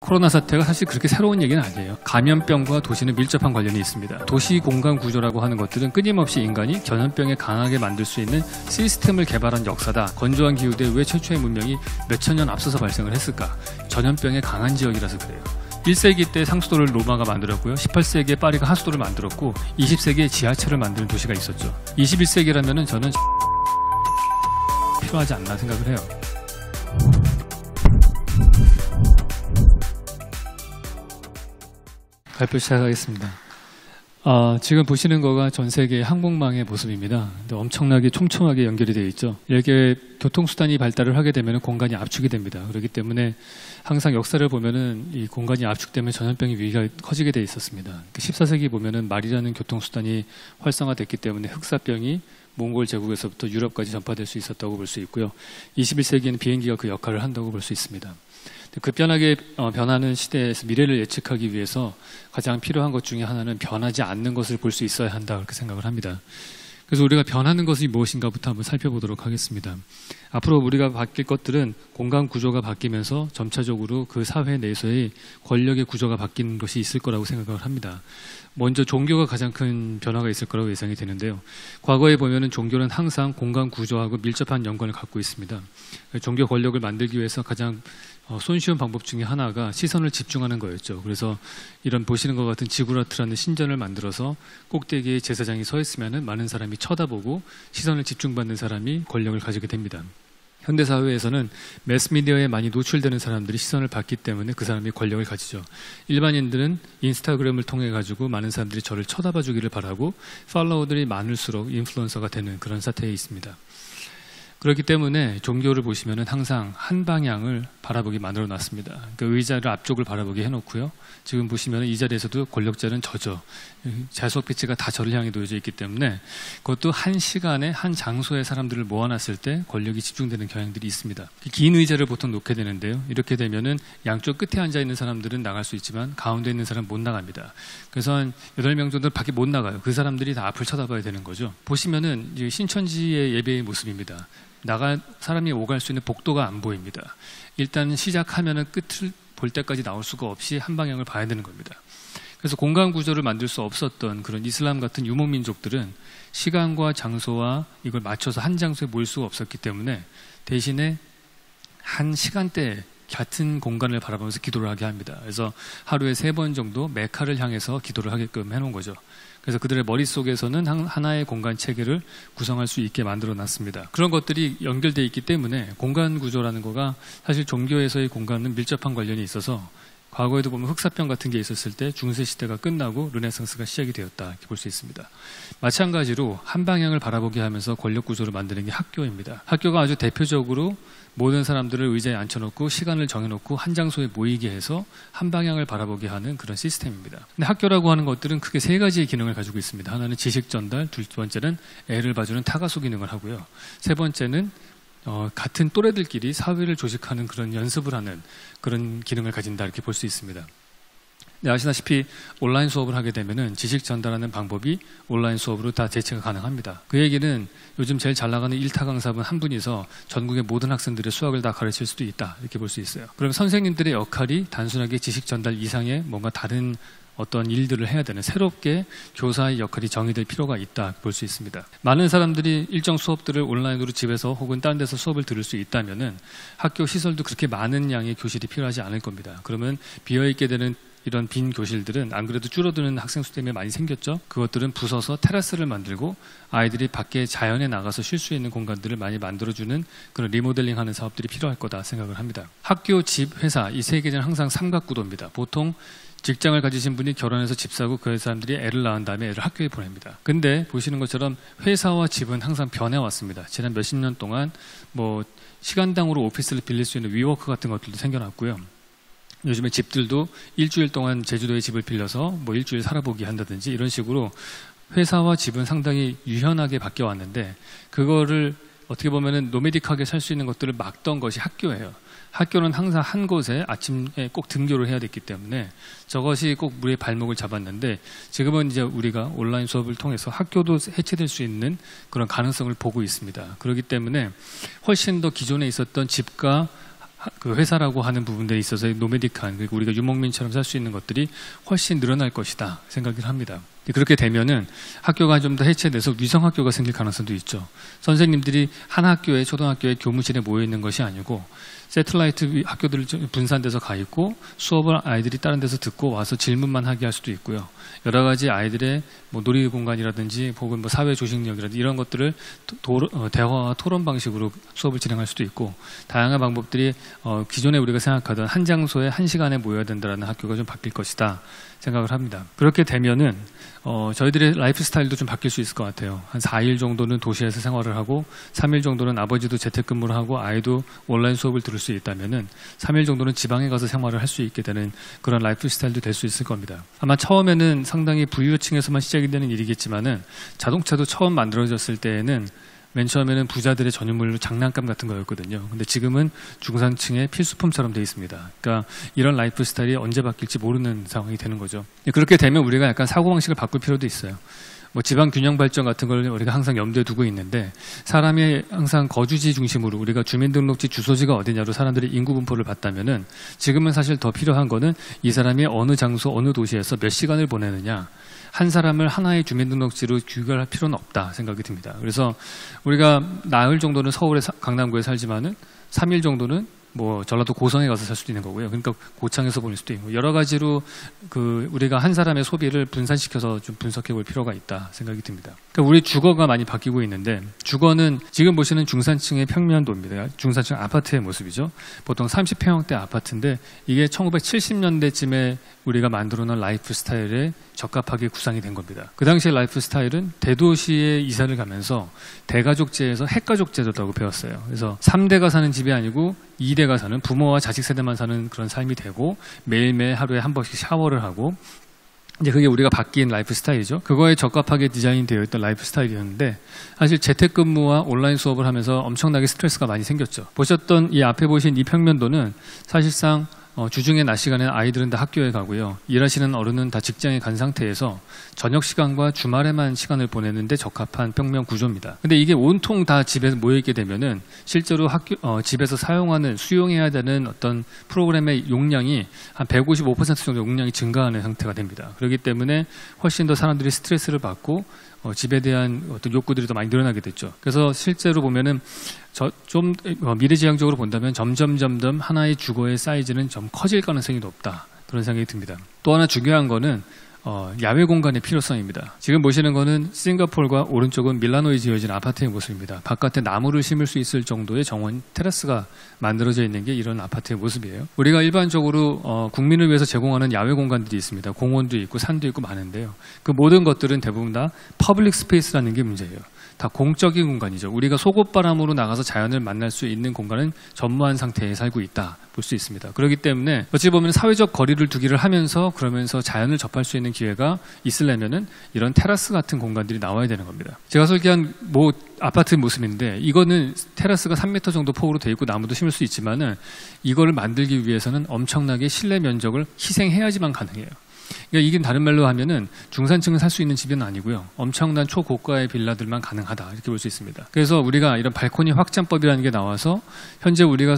코로나 사태가 사실 그렇게 새로운 얘기는 아니에요. 감염병과 도시는 밀접한 관련이 있습니다. 도시 공간 구조라고 하는 것들은 끊임없이 인간이 전염병에 강하게 만들 수 있는 시스템을 개발한 역사다. 건조한 기후대 왜 최초의 문명이 몇천 년 앞서서 발생을 했을까? 전염병에 강한 지역이라서 그래요. 1세기 때 상수도를 로마가 만들었고요. 18세기에 파리가 하수도를 만들었고 20세기에 지하철을 만드는 도시가 있었죠. 21세기라면은 저는 필요하지 않나 생각을 해요. 발표 시작하겠습니다. 지금 보시는 거가 전 세계 항공망의 모습입니다. 근데 엄청나게 촘촘하게 연결이 되어 있죠. 이렇게 교통수단이 발달을 하게 되면 공간이 압축이 됩니다. 그렇기 때문에 항상 역사를 보면은 이 공간이 압축되면 전염병의 위기가 커지게 되어 있었습니다. 14세기 보면은 말이라는 교통수단이 활성화됐기 때문에 흑사병이 몽골 제국에서부터 유럽까지 전파될 수 있었다고 볼 수 있고요. 21세기에는 비행기가 그 역할을 한다고 볼 수 있습니다. 급변하게 변하는 시대에서 미래를 예측하기 위해서 가장 필요한 것 중에 하나는 변하지 않는 것을 볼 수 있어야 한다 그렇게 생각을 합니다. 그래서 우리가 변하는 것이 무엇인가부터 한번 살펴보도록 하겠습니다. 앞으로 우리가 바뀔 것들은 공간 구조가 바뀌면서 점차적으로 그 사회 내에서의 권력의 구조가 바뀌는 것이 있을 거라고 생각을 합니다. 먼저 종교가 가장 큰 변화가 있을 거라고 예상이 되는데요. 과거에 보면은 종교는 항상 공간 구조하고 밀접한 연관을 갖고 있습니다. 종교 권력을 만들기 위해서 가장 손쉬운 방법 중에 하나가 시선을 집중하는 거였죠. 그래서 이런 보시는 것 같은 지구라트라는 신전을 만들어서 꼭대기에 제사장이 서 있으면 많은 사람이 쳐다보고 시선을 집중받는 사람이 권력을 가지게 됩니다. 현대사회에서는 매스미디어에 많이 노출되는 사람들이 시선을 받기 때문에 그 사람이 권력을 가지죠. 일반인들은 인스타그램을 통해 가지고 많은 사람들이 저를 쳐다봐 주기를 바라고 팔로워들이 많을수록 인플루언서가 되는 그런 사태에 있습니다. 그렇기 때문에 종교를 보시면은 항상 한 방향을 바라보게 만들어 놨습니다. 그 의자를 앞쪽을 바라보게 해놓고요. 지금 보시면 이 자리에서도 권력자는 저죠. 자석 배치가 다 저를 향해 놓여져 있기 때문에 그것도 한 시간에 한 장소에 사람들을 모아놨을 때 권력이 집중되는 경향들이 있습니다. 긴 의자를 보통 놓게 되는데요. 이렇게 되면은 양쪽 끝에 앉아 있는 사람들은 나갈 수 있지만 가운데 있는 사람은 못 나갑니다. 그래서 한 8명 정도 밖에 못 나가요. 그 사람들이 다 앞을 쳐다봐야 되는 거죠. 보시면은 신천지의 예배의 모습입니다. 사람이 오갈 수 있는 복도가 안 보입니다. 일단 시작하면은 끝을 볼 때까지 나올 수가 없이 한 방향을 봐야 되는 겁니다. 그래서 공간 구조를 만들 수 없었던 그런 이슬람 같은 유목민족들은 시간과 장소와 이걸 맞춰서 한 장소에 모일 수가 없었기 때문에 대신에 한 시간대에 같은 공간을 바라보면서 기도를 하게 합니다. 그래서 하루에 3번 정도 메카를 향해서 기도를 하게끔 해놓은 거죠. 그래서 그들의 머릿속에서는 하나의 공간 체계를 구성할 수 있게 만들어 놨습니다. 그런 것들이 연결되어 있기 때문에 공간 구조라는 거가 사실 종교에서의 공간은 밀접한 관련이 있어서 과거에도 보면 흑사병 같은 게 있었을 때 중세 시대가 끝나고 르네상스가 시작이 되었다 이렇게 볼 수 있습니다. 마찬가지로 한 방향을 바라보게 하면서 권력 구조를 만드는 게 학교입니다. 학교가 아주 대표적으로 모든 사람들을 의자에 앉혀놓고 시간을 정해놓고 한 장소에 모이게 해서 한 방향을 바라보게 하는 그런 시스템입니다. 근데 학교라고 하는 것들은 크게 3가지의 기능을 가지고 있습니다. 하나는 지식 전달, 두 번째는 애를 봐주는 타가수 기능을 하고요. 세 번째는 같은 또래들끼리 사회를 조직하는 그런 연습을 하는 그런 기능을 가진다 이렇게 볼 수 있습니다. 네, 아시다시피 온라인 수업을 하게 되면은 지식 전달하는 방법이 온라인 수업으로 다 대체가 가능합니다. 그 얘기는 요즘 제일 잘 나가는 일타 강사분 한 분이서 전국의 모든 학생들의 수학을 다 가르칠 수도 있다 이렇게 볼 수 있어요. 그럼 선생님들의 역할이 단순하게 지식 전달 이상의 뭔가 다른 어떤 일들을 해야 되는 새롭게 교사의 역할이 정의될 필요가 있다 볼 수 있습니다. 많은 사람들이 일정 수업들을 온라인으로 집에서 혹은 다른 데서 수업을 들을 수 있다면은 학교 시설도 그렇게 많은 양의 교실이 필요하지 않을 겁니다. 그러면 비어있게 되는 이런 빈 교실들은 안 그래도 줄어드는 학생 수 때문에 많이 생겼죠. 그것들은 부숴서 테라스를 만들고 아이들이 밖에 자연에 나가서 쉴 수 있는 공간들을 많이 만들어주는 그런 리모델링하는 사업들이 필요할 거다 생각을 합니다. 학교, 집, 회사 이 3개는 항상 삼각구도입니다. 보통 직장을 가지신 분이 결혼해서 집 사고 그 사람들이 애를 낳은 다음에 애를 학교에 보냅니다. 근데 보시는 것처럼 회사와 집은 항상 변해왔습니다. 지난 몇십 년 동안 뭐 시간당으로 오피스를 빌릴 수 있는 위워크 같은 것들도 생겨났고요. 요즘에 집들도 일주일 동안 제주도에 집을 빌려서 뭐 일주일 살아보기 한다든지 이런 식으로 회사와 집은 상당히 유연하게 바뀌어 왔는데 그거를 어떻게 보면은 노매딕하게 살 수 있는 것들을 막던 것이 학교예요. 학교는 항상 한 곳에 아침에 꼭 등교를 해야 됐기 때문에 저것이 꼭 우리의 발목을 잡았는데 지금은 이제 우리가 온라인 수업을 통해서 학교도 해체될 수 있는 그런 가능성을 보고 있습니다. 그렇기 때문에 훨씬 더 기존에 있었던 집과 그 회사라고 하는 부분에 있어서의 노매딕한, 그리고 우리가 유목민처럼 살 수 있는 것들이 훨씬 늘어날 것이다 생각을 합니다. 그렇게 되면은 학교가 좀 더 해체돼서 위성학교가 생길 가능성도 있죠. 선생님들이 한 학교에, 초등학교에 교무실에 모여 있는 것이 아니고 새틀라이트 학교들 분산돼서 가 있고 수업을 아이들이 다른 데서 듣고 와서 질문만 하게 할 수도 있고요. 여러 가지 아이들의 뭐 놀이 공간이라든지 혹은 뭐 사회 조직력이라든지 이런 것들을 대화와 토론 방식으로 수업을 진행할 수도 있고, 다양한 방법들이 기존에 우리가 생각하던 한 장소에 한 시간에 모여야 된다는 학교가 좀 바뀔 것이다 생각을 합니다. 그렇게 되면은 저희들의 라이프 스타일도 좀 바뀔 수 있을 것 같아요. 한 4일 정도는 도시에서 생활을 하고 3일 정도는 아버지도 재택근무를 하고 아이도 온라인 수업을 들을 수 있다면은 3일 정도는 지방에 가서 생활을 할 수 있게 되는 그런 라이프 스타일도 될 수 있을 겁니다. 아마 처음에는 상당히 부유층에서만 시작이 되는 일이겠지만은 자동차도 처음 만들어졌을 때에는 맨 처음에는 부자들의 전유물로 장난감 같은 거였거든요. 근데 지금은 중산층의 필수품처럼 돼 있습니다. 그러니까 이런 라이프 스타일이 언제 바뀔지 모르는 상황이 되는 거죠. 그렇게 되면 우리가 약간 사고방식을 바꿀 필요도 있어요. 뭐 지방 균형 발전 같은 걸 우리가 항상 염두에 두고 있는데, 사람이 항상 거주지 중심으로 우리가 주민등록지 주소지가 어디냐로 사람들이 인구 분포를 봤다면은, 지금은 사실 더 필요한 거는 이 사람이 어느 장소 어느 도시에서 몇 시간을 보내느냐, 한 사람을 하나의 주민등록지로 규결할 필요는 없다 생각이 듭니다. 그래서 우리가 나흘 정도는 서울의 강남구에 살지만은 3일 정도는 뭐 전라도 고성에 가서 살 수도 있는 거고요. 그러니까 고창에서 보낼 수도 있고, 여러 가지로 우리가 한 사람의 소비를 분산시켜서 좀 분석해 볼 필요가 있다 생각이 듭니다. 그러니까 우리 주거가 많이 바뀌고 있는데, 주거는 지금 보시는 중산층의 평면도입니다. 중산층 아파트의 모습이죠. 보통 30평형대 아파트인데 이게 1970년대쯤에 우리가 만들어 놓은 라이프 스타일에 적합하게 구상이 된 겁니다. 그 당시의 라이프 스타일은 대도시에 이사를 가면서 대가족제에서 핵가족제도라고 배웠어요. 그래서 3대가 사는 집이 아니고 2대가 사는, 부모와 자식 세대만 사는 그런 삶이 되고, 매일매일 하루에 한 번씩 샤워를 하고, 이제 그게 우리가 바뀐 라이프 스타일이죠. 그거에 적합하게 디자인되어 있던 라이프 스타일이었는데, 사실 재택근무와 온라인 수업을 하면서 엄청나게 스트레스가 많이 생겼죠. 보셨던 이 앞에 보신 이 평면도는 사실상 주중에 낮 시간에 아이들은 다 학교에 가고요. 일하시는 어른은 다 직장에 간 상태에서 저녁 시간과 주말에만 시간을 보내는데 적합한 평면 구조입니다. 근데 이게 온통 다 집에서 모여있게 되면은 실제로 집에서 수용해야 되는 어떤 프로그램의 용량이 한 155% 정도 용량이 증가하는 상태가 됩니다. 그렇기 때문에 훨씬 더 사람들이 스트레스를 받고 집에 대한 어떤 욕구들이 더 많이 늘어나게 됐죠. 그래서 실제로 보면은 좀 미래지향적으로 본다면 점점 하나의 주거의 사이즈는 좀 커질 가능성이 높다, 그런 생각이 듭니다. 또 하나 중요한 거는 야외 공간의 필요성입니다. 지금 보시는 거는 싱가포르과 오른쪽은 밀라노에 지어진 아파트의 모습입니다. 바깥에 나무를 심을 수 있을 정도의 정원 테라스가 만들어져 있는 게 이런 아파트의 모습이에요. 우리가 일반적으로 국민을 위해서 제공하는 야외 공간들이 있습니다. 공원도 있고 산도 있고 많은데요. 그 모든 것들은 대부분 다 퍼블릭 스페이스라는 게 문제예요. 다 공적인 공간이죠. 우리가 속옷바람으로 나가서 자연을 만날 수 있는 공간은 전무한 상태에 살고 있다 볼 수 있습니다. 그렇기 때문에 어찌 보면 사회적 거리를 두기를 하면서 그러면서 자연을 접할 수 있는 기회가 있으려면은 이런 테라스 같은 공간들이 나와야 되는 겁니다. 제가 설계한 아파트 모습인데, 이거는 테라스가 3m 정도 폭으로 돼 있고 나무도 심을 수 있지만은 이거를 만들기 위해서는 엄청나게 실내 면적을 희생해야지만 가능해요. 그러니까 이게 다른 말로 하면은 중산층은 살 수 있는 집은 아니고요. 엄청난 초고가의 빌라들만 가능하다, 이렇게 볼 수 있습니다. 그래서 우리가 이런 발코니 확장법이라는 게 나와서 현재 우리가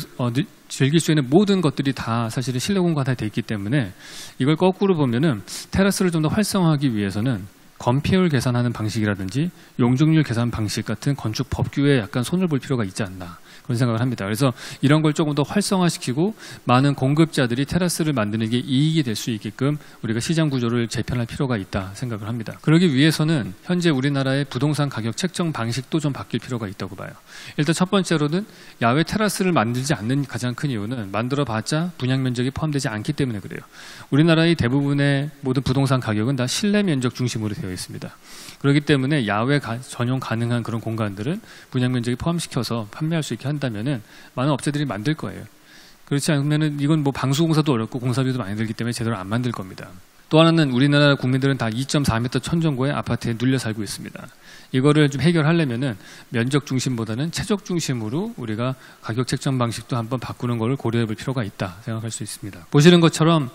즐길 수 있는 모든 것들이 다 사실은 실내 공간화 돼 있기 때문에, 이걸 거꾸로 보면은 테라스를 좀 더 활성화하기 위해서는 건폐율 계산하는 방식이라든지 용적률 계산 방식 같은 건축 법규에 약간 손을 볼 필요가 있지 않나, 그런 생각을 합니다. 그래서 이런 걸 조금 더 활성화시키고 많은 공급자들이 테라스를 만드는 게 이익이 될 수 있게끔 우리가 시장 구조를 재편할 필요가 있다 생각을 합니다. 그러기 위해서는 현재 우리나라의 부동산 가격 책정 방식도 좀 바뀔 필요가 있다고 봐요. 일단 첫 번째로는 야외 테라스를 만들지 않는 가장 큰 이유는 만들어봤자 분양 면적이 포함되지 않기 때문에 그래요. 우리나라의 대부분의 모든 부동산 가격은 다 실내 면적 중심으로 되어 있습니다. 그렇기 때문에 야외 전용 가능한 그런 공간들은 분양 면적이 포함시켜서 판매할 수 있게 한다면은 많은 업체들이 만들 거예요. 그렇지 않으면은 이건 방수공사도 어렵고 공사비도 많이 들기 때문에 제대로 안 만들 겁니다. 또 하나는 우리나라 국민들은 다 2.4m 천정고의 아파트에 눌려 살고 있습니다. 이거를 좀 해결하려면은 면적 중심보다는 체적 중심으로 우리가 가격 책정 방식도 한번 바꾸는 걸 고려해 볼 필요가 있다 생각할 수 있습니다. 보시는 것처럼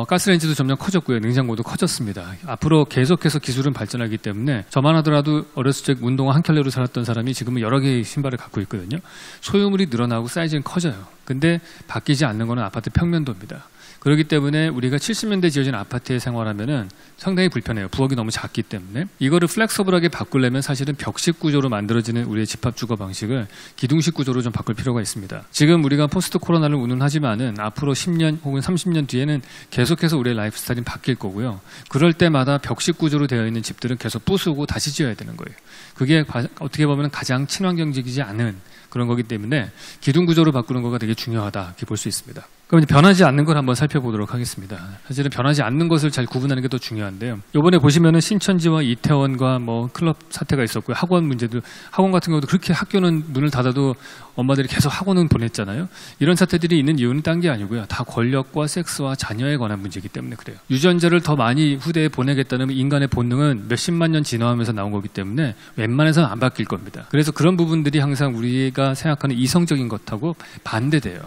가스레인지도 점점 커졌고요. 냉장고도 커졌습니다. 앞으로 계속해서 기술은 발전하기 때문에 저만 하더라도 어렸을 적 운동화 한 켤레로 살았던 사람이 지금은 여러 개의 신발을 갖고 있거든요. 소유물이 늘어나고 사이즈는 커져요. 근데 바뀌지 않는 거는 아파트 평면도입니다. 그렇기 때문에 우리가 70년대 지어진 아파트에 생활하면은 상당히 불편해요. 부엌이 너무 작기 때문에. 이거를 플렉서블하게 바꾸려면 사실은 벽식 구조로 만들어지는 우리의 집합 주거 방식을 기둥식 구조로 좀 바꿀 필요가 있습니다. 지금 우리가 포스트 코로나를 운운하지만은 앞으로 10년 혹은 30년 뒤에는 계속해서 우리의 라이프 스타일이 바뀔 거고요. 그럴 때마다 벽식 구조로 되어 있는 집들은 계속 부수고 다시 지어야 되는 거예요. 그게 어떻게 보면 가장 친환경적이지 않은 그런 거기 때문에 기둥 구조로 바꾸는 거가 되게 중요하다 이렇게 볼 수 있습니다. 그럼 이제 변하지 않는 걸 한번 살펴보도록 하겠습니다. 사실은 변하지 않는 것을 잘 구분하는 게 더 중요한데요. 이번에 보시면은 신천지와 이태원과 뭐 클럽 사태가 있었고요. 학원 문제도, 학원 같은 경우도 그렇게 학교는 문을 닫아도 엄마들이 계속 학원은 보냈잖아요. 이런 사태들이 있는 이유는 딴 게 아니고요. 다 권력과 섹스와 자녀에 관한 문제이기 때문에 그래요. 유전자를 더 많이 후대에 보내겠다는 인간의 본능은 몇십만 년 진화하면서 나온 거기 때문에 웬만해서는 안 바뀔 겁니다. 그래서 그런 부분들이 항상 우리가 생각하는 이성적인 것하고 반대돼요.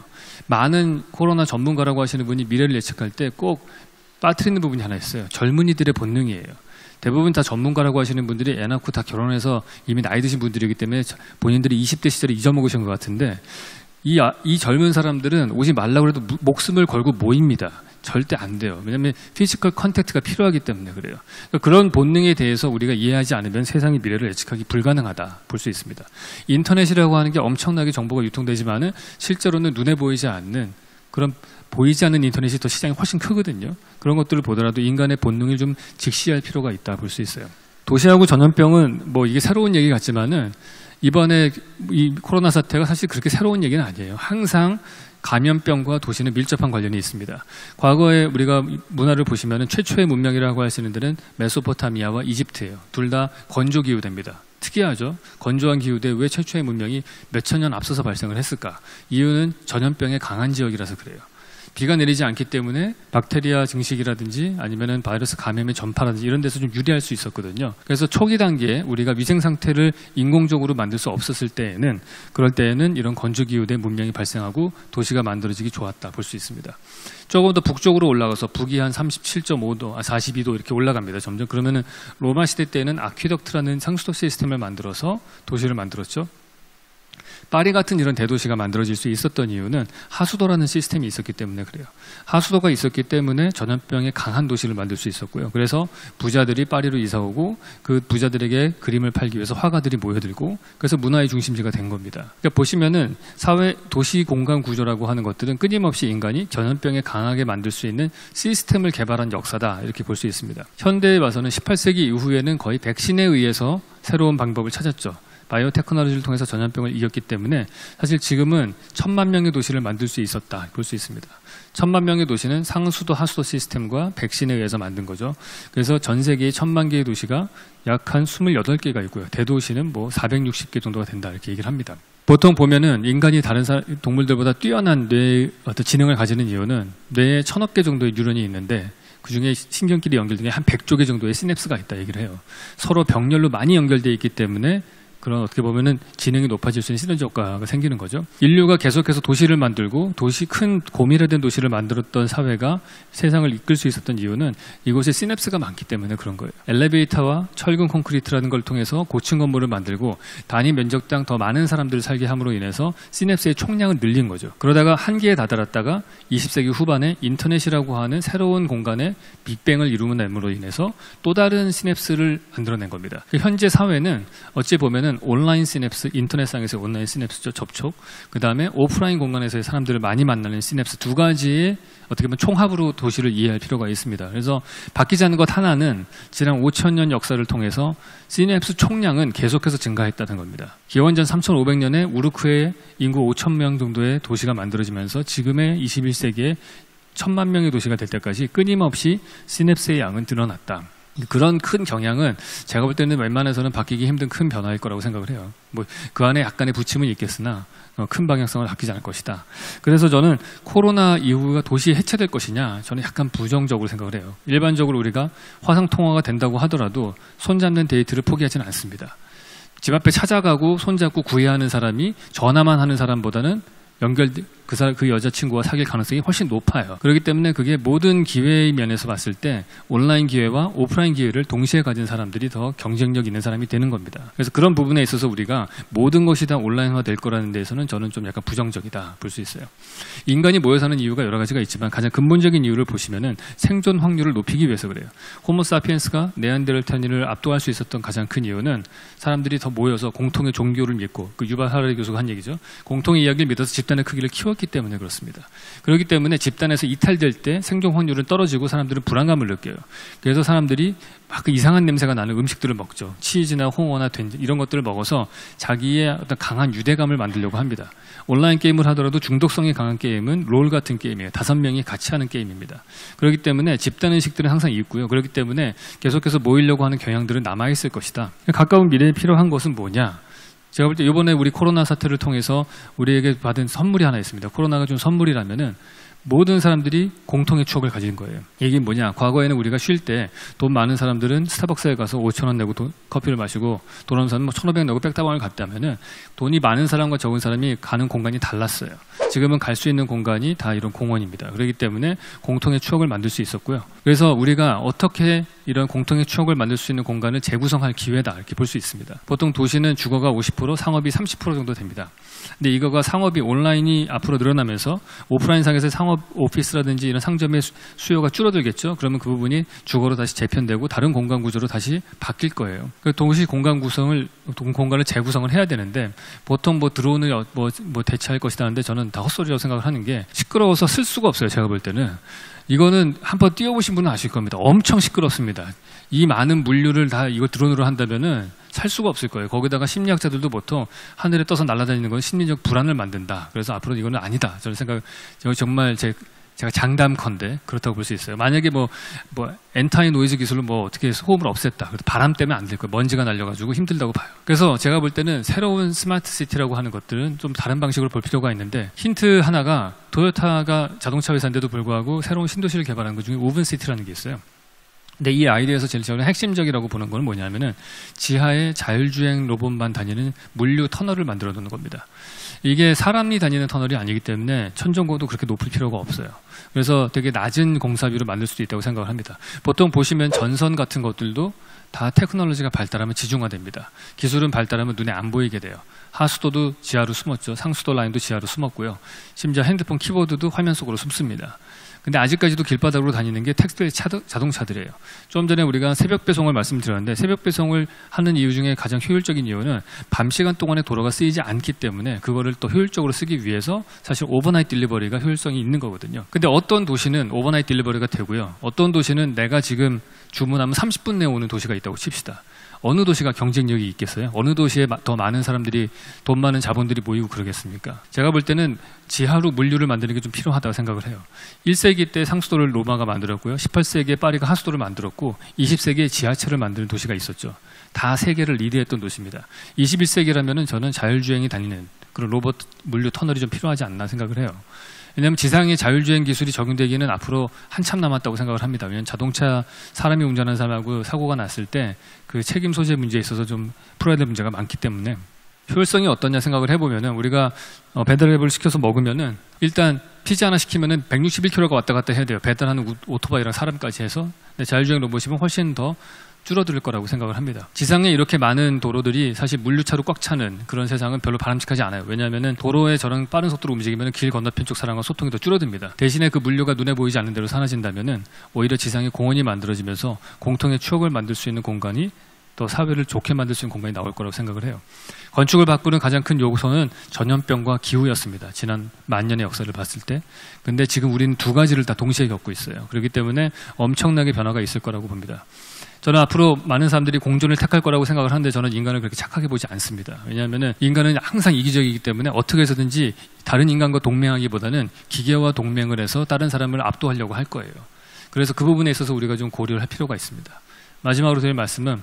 많은 코로나 전문가라고 하시는 분이 미래를 예측할 때 꼭 빠뜨리는 부분이 하나 있어요. 젊은이들의 본능이에요. 대부분 다 전문가라고 하시는 분들이 애 낳고 다 결혼해서 이미 나이 드신 분들이기 때문에 본인들이 20대 시절에 잊어먹으신 것 같은데 이 젊은 사람들은 오지 말라고 해도 목숨을 걸고 모입니다. 절대 안 돼요. 왜냐하면 피지컬 컨택트가 필요하기 때문에 그래요. 그런 본능에 대해서 우리가 이해하지 않으면 세상의 미래를 예측하기 불가능하다 볼 수 있습니다. 인터넷이라고 하는 게 엄청나게 정보가 유통되지만은 실제로는 눈에 보이지 않는 그런 보이지 않는 인터넷이 더 시장이 훨씬 크거든요. 그런 것들을 보더라도 인간의 본능을 좀 직시할 필요가 있다 볼 수 있어요. 도시하고 전염병은 뭐 이게 새로운 얘기 같지만은 이번에 이 코로나 사태가 사실 그렇게 새로운 얘기는 아니에요. 항상 감염병과 도시는 밀접한 관련이 있습니다. 과거에 우리가 문화를 보시면은 최초의 문명이라고 할 수 있는 데는 메소포타미아와 이집트예요. 둘 다 건조 기후대입니다. 특이하죠. 건조한 기후대에 왜 최초의 문명이 몇천 년 앞서서 발생을 했을까? 이유는 전염병에 강한 지역이라서 그래요. 비가 내리지 않기 때문에 박테리아 증식이라든지 아니면은 바이러스 감염의 전파라든지 이런 데서 좀 유리할 수 있었거든요. 그래서 초기 단계에 우리가 위생 상태를 인공적으로 만들 수 없었을 때에는 그럴 때에는 이런 건조기후대 문명이 발생하고 도시가 만들어지기 좋았다 볼 수 있습니다. 조금 더 북쪽으로 올라가서 북이 한 37.5도, 42도 이렇게 올라갑니다. 점점 그러면은 로마 시대 때에는 아퀴덕트라는 상수도 시스템을 만들어서 도시를 만들었죠. 파리 같은 이런 대도시가 만들어질 수 있었던 이유는 하수도라는 시스템이 있었기 때문에 그래요. 하수도가 있었기 때문에 전염병에 강한 도시를 만들 수 있었고요. 그래서 부자들이 파리로 이사오고 그 부자들에게 그림을 팔기 위해서 화가들이 모여들고 그래서 문화의 중심지가 된 겁니다. 그러니까 보시면은 사회 도시 공간 구조라고 하는 것들은 끊임없이 인간이 전염병에 강하게 만들 수 있는 시스템을 개발한 역사다 이렇게 볼 수 있습니다. 현대에 와서는 18세기 이후에는 거의 백신에 의해서 새로운 방법을 찾았죠. 바이오 테크놀로지를 통해서 전염병을 이겼기 때문에 사실 지금은 1000만 명의 도시를 만들 수 있었다 볼 수 있습니다. 1000만 명의 도시는 상수도 하수도 시스템과 백신에 의해서 만든 거죠. 그래서 전 세계에 1000만 개의 도시가 약 한 28개가 있고요. 대도시는 뭐 460개 정도가 된다 이렇게 얘기를 합니다. 보통 보면은 인간이 다른 동물들보다 뛰어난 뇌의 어떤 지능을 가지는 이유는 뇌에 1000억 개 정도의 뉴런이 있는데 그중에 신경끼리 연결된 게 한 100조 개 정도의 시냅스가 있다 얘기를 해요. 서로 병렬로 많이 연결되어 있기 때문에 그런 어떻게 보면은 지능이 높아질 수 있는 시너지 효과가 생기는 거죠. 인류가 계속해서 도시를 만들고 큰 고밀화된 도시를 만들었던 사회가 세상을 이끌 수 있었던 이유는 이곳에 시냅스가 많기 때문에 그런 거예요. 엘리베이터와 철근 콘크리트라는 걸 통해서 고층 건물을 만들고 단위 면적당 더 많은 사람들을 살게 함으로 인해서 시냅스의 총량을 늘린 거죠. 그러다가 한계에 다다랐다가 20세기 후반에 인터넷이라고 하는 새로운 공간에 빅뱅을 이루므로 인해서 또 다른 시냅스를 만들어낸 겁니다. 현재 사회는 어찌 보면은 온라인 시냅스, 인터넷상에서의 온라인 시냅스죠. 접촉. 그 다음에 오프라인 공간에서의 사람들을 많이 만나는 시냅스 두 가지의 어떻게 보면 총합으로 도시를 이해할 필요가 있습니다. 그래서 바뀌지 않는 것 하나는 지난 5000년 역사를 통해서 시냅스 총량은 계속해서 증가했다는 겁니다. 기원전 3500년에 우르크에 인구 5000명 정도의 도시가 만들어지면서 지금의 21세기에 1000만 명의 도시가 될 때까지 끊임없이 시냅스의 양은 늘어났다. 그런 큰 경향은 제가 볼 때는 웬만해서는 바뀌기 힘든 큰 변화일 거라고 생각을 해요. 뭐 그 안에 약간의 부침은 있겠으나 큰 방향성을 바뀌지 않을 것이다. 그래서 저는 코로나 이후가 도시 해체될 것이냐, 저는 약간 부정적으로 생각을 해요. 일반적으로 우리가 화상 통화가 된다고 하더라도 손잡는 데이트를 포기하지는 않습니다. 집 앞에 찾아가고 손잡고 구애하는 사람이 전화만 하는 사람보다는 그 여자친구와 사귈 가능성이 훨씬 높아요. 그렇기 때문에 그게 모든 기회의 면에서 봤을 때 온라인 기회와 오프라인 기회를 동시에 가진 사람들이 더 경쟁력 있는 사람이 되는 겁니다. 그래서 그런 부분에 있어서 우리가 모든 것이 다 온라인화 될 거라는 데에서는 저는 좀 약간 부정적이다 볼 수 있어요. 인간이 모여 사는 이유가 여러 가지가 있지만 가장 근본적인 이유를 보시면은 생존 확률을 높이기 위해서 그래요. 호모사피엔스가 네안데르탈인을 압도할 수 있었던 가장 큰 이유는 사람들이 더 모여서 공통의 종교를 믿고, 그 유발 하라리 교수가 한 얘기죠. 공통의 이야기를 믿어서 집단의 크기를 키웠기 때문에 그렇습니다. 그렇기 때문에 집단에서 이탈될 때 생존 확률은 떨어지고 사람들은 불안감을 느껴요. 그래서 사람들이 막 그 이상한 냄새가 나는 음식들을 먹죠. 치즈나 홍어나 된장 이런 것들을 먹어서 자기의 어떤 강한 유대감을 만들려고 합니다. 온라인 게임을 하더라도 중독성이 강한 게임은 롤 같은 게임이에요. 5명이 같이 하는 게임입니다. 그렇기 때문에 집단 의식들은 항상 있고요. 그렇기 때문에 계속해서 모이려고 하는 경향들은 남아있을 것이다. 가까운 미래에 필요한 것은 뭐냐? 제가 볼 때 이번에 우리 코로나 사태를 통해서 우리에게 받은 선물이 하나 있습니다. 코로나가 준 선물이라면은 모든 사람들이 공통의 추억을 가진 거예요. 이게 뭐냐? 과거에는 우리가 쉴 때 돈 많은 사람들은 스타벅스에 가서 5,000원 내고 커피를 마시고 돈 없는 사람은 1,500원 내고 백다방을 갔다면은 돈이 많은 사람과 적은 사람이 가는 공간이 달랐어요. 지금은 갈 수 있는 공간이 다 이런 공원입니다. 그렇기 때문에 공통의 추억을 만들 수 있었고요. 그래서 우리가 어떻게 이런 공통의 추억을 만들 수 있는 공간을 재구성할 기회다 이렇게 볼 수 있습니다. 보통 도시는 주거가 50%, 상업이 30% 정도 됩니다. 근데 이거가 상업이 온라인이 앞으로 늘어나면서 오프라인 상에서 상업 오피스라든지 이런 상점의 수요가 줄어들겠죠. 그러면 그 부분이 주거로 다시 재편되고 다른 공간 구조로 다시 바뀔 거예요. 동시 공간을 재구성을 해야 되는데 보통 뭐 드론을 대체할 것이라는데 저는 다 헛소리라고 생각을 하는 게 시끄러워서 쓸 수가 없어요. 제가 볼 때는. 이거는 한번 뛰어보신 분은 아실 겁니다. 엄청 시끄럽습니다. 이 많은 물류를 다 이걸 드론으로 한다면은 살 수가 없을 거예요. 거기다가 심리학자들도 보통 하늘에 떠서 날아다니는 건 심리적 불안을 만든다. 그래서 앞으로 이거는 아니다. 저는 정말 제가 장담컨대 그렇다고 볼 수 있어요. 만약에 엔타이 노이즈 기술로 어떻게 해서 소음을 없앴다. 그래도 바람 때문에 안 될 거예요. 먼지가 날려가지고 힘들다고 봐요. 그래서 제가 볼 때는 새로운 스마트 시티라고 하는 것들은 좀 다른 방식으로 볼 필요가 있는데 힌트 하나가 토요타가 자동차 회사인데도 불구하고 새로운 신도시를 개발한 것 중에 오븐시티라는 게 있어요. 근데 이 아이디어에서 제일 저는 핵심적이라고 보는 건 뭐냐면은 지하에 자율주행 로봇만 다니는 물류 터널을 만들어 놓는 겁니다. 이게 사람이 다니는 터널이 아니기 때문에 천정고도 그렇게 높을 필요가 없어요. 그래서 되게 낮은 공사비로 만들 수도 있다고 생각을 합니다. 보통 보시면 전선 같은 것들도 다 테크놀로지가 발달하면 지중화됩니다. 기술은 발달하면 눈에 안 보이게 돼요. 하수도도 지하로 숨었죠. 상수도 라인도 지하로 숨었고요. 심지어 핸드폰 키보드도 화면 속으로 숨습니다. 근데 아직까지도 길바닥으로 다니는 게 택배 자동차들이에요. 좀 전에 우리가 새벽 배송을 말씀드렸는데 새벽 배송을 하는 이유 중에 가장 효율적인 이유는 밤 시간 동안에 도로가 쓰이지 않기 때문에 그거를 또 효율적으로 쓰기 위해서 사실 오버나잇 딜리버리가 효율성이 있는 거거든요. 근데 어떤 도시는 오버나잇 딜리버리가 되고요. 어떤 도시는 내가 지금 주문하면 30분 내에 오는 도시가 있다고 칩시다. 어느 도시가 경쟁력이 있겠어요? 어느 도시에 더 많은 사람들이 돈 많은 자본들이 모이고 그러겠습니까? 제가 볼 때는 지하로 물류를 만드는 게 좀 필요하다고 생각을 해요. 1세기 때 상수도를 로마가 만들었고요. 18세기에 파리가 하수도를 만들었고 20세기에 지하철을 만드는 도시가 있었죠. 다 세계를 리드했던 도시입니다. 21세기라면은 저는 자율주행이 다니는 그런 로봇 물류 터널이 좀 필요하지 않나 생각을 해요. 왜냐하면 지상의 자율주행 기술이 적용되기는 앞으로 한참 남았다고 생각을 합니다. 왜냐하면 자동차 사람이 운전하는 사람하고 사고가 났을 때 그 책임 소재 문제에 있어서 좀 풀어야 될 문제가 많기 때문에 효율성이 어떠냐 생각을 해보면은 우리가 배달앱을 시켜서 먹으면은 일단 피자 하나 시키면은 161km가 왔다 갔다 해야 돼요. 배달하는 오토바이랑 사람까지 해서. 근데 자율주행 로봇이면 훨씬 더 줄어들 거라고 생각을 합니다. 지상에 이렇게 많은 도로들이 사실 물류차로 꽉 차는 그런 세상은 별로 바람직하지 않아요. 왜냐하면 도로에 저런 빠른 속도로 움직이면 길 건너편 쪽 사람과 소통이 더 줄어듭니다. 대신에 그 물류가 눈에 보이지 않는 대로 사라진다면 오히려 지상에 공원이 만들어지면서 공통의 추억을 만들 수 있는 공간이 또 사회를 좋게 만들 수 있는 공간이 나올 거라고 생각을 해요. 건축을 바꾸는 가장 큰 요소는 전염병과 기후였습니다. 지난 만년의 역사를 봤을 때. 근데 지금 우리는 두 가지를 다 동시에 겪고 있어요. 그렇기 때문에 엄청나게 변화가 있을 거라고 봅니다. 저는 앞으로 많은 사람들이 공존을 택할 거라고 생각을 하는데 저는 인간을 그렇게 착하게 보지 않습니다. 왜냐하면 인간은 항상 이기적이기 때문에 어떻게 해서든지 다른 인간과 동맹하기보다는 기계와 동맹을 해서 다른 사람을 압도하려고 할 거예요. 그래서 그 부분에 있어서 우리가 좀 고려를 할 필요가 있습니다. 마지막으로 드릴 말씀은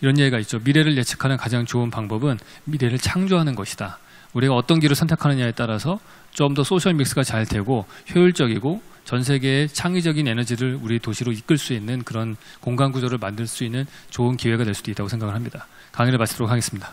이런 얘기가 있죠. 미래를 예측하는 가장 좋은 방법은 미래를 창조하는 것이다. 우리가 어떤 길을 선택하느냐에 따라서 좀 더 소셜 믹스가 잘 되고 효율적이고 전 세계의 창의적인 에너지를 우리 도시로 이끌 수 있는 그런 공간 구조를 만들 수 있는 좋은 기회가 될 수도 있다고 생각을 합니다. 강의를 마치도록 하겠습니다.